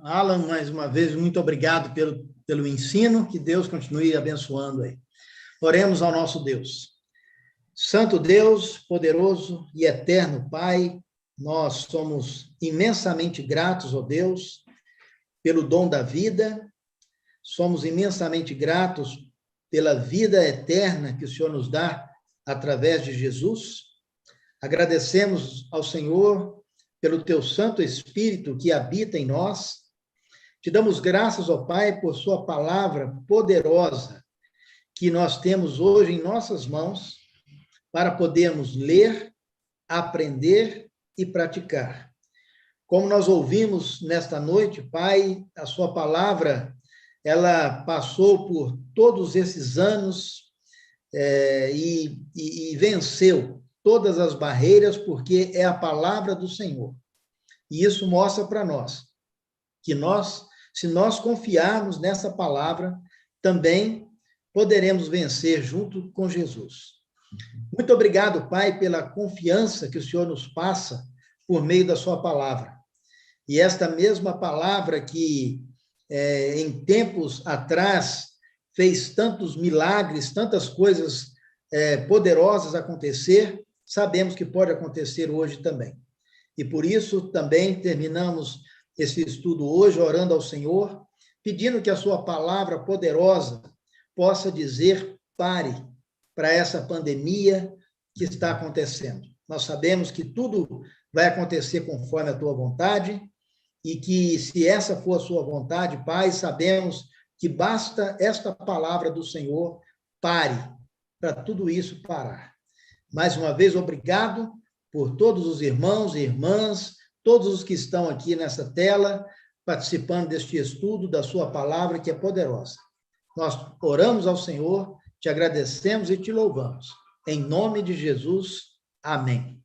Alan, mais uma vez, muito obrigado pelo ensino, que Deus continue abençoando aí. Oremos ao nosso Deus. Santo Deus, poderoso e eterno Pai, nós somos imensamente gratos, ó Deus, pelo dom da vida, somos imensamente gratos pela vida eterna que o Senhor nos dá através de Jesus. Agradecemos ao Senhor pelo teu Santo Espírito que habita em nós. Te damos graças, ó Pai, por sua palavra poderosa que nós temos hoje em nossas mãos para podermos ler, aprender e praticar. Como nós ouvimos nesta noite, Pai, a sua palavra, ela passou por todos esses anos e venceu todas as barreiras, porque é a palavra do Senhor. E isso mostra para nós que se nós confiarmos nessa palavra, também poderemos vencer junto com Jesus. Muito obrigado, Pai, pela confiança que o Senhor nos passa por meio da sua palavra. E esta mesma palavra que, em tempos atrás, fez tantos milagres, tantas coisas poderosas acontecer, sabemos que pode acontecer hoje também. E por isso também terminamos esse estudo hoje orando ao Senhor, pedindo que a sua palavra poderosa possa dizer pare para essa pandemia que está acontecendo. Nós sabemos que tudo vai acontecer conforme a tua vontade e que, se essa for a sua vontade, Pai, sabemos que basta esta palavra do Senhor, pare, para tudo isso parar. Mais uma vez, obrigado por todos os irmãos e irmãs, todos os que estão aqui nessa tela, participando deste estudo da sua palavra, que é poderosa. Nós oramos ao Senhor, te agradecemos e te louvamos. Em nome de Jesus, amém.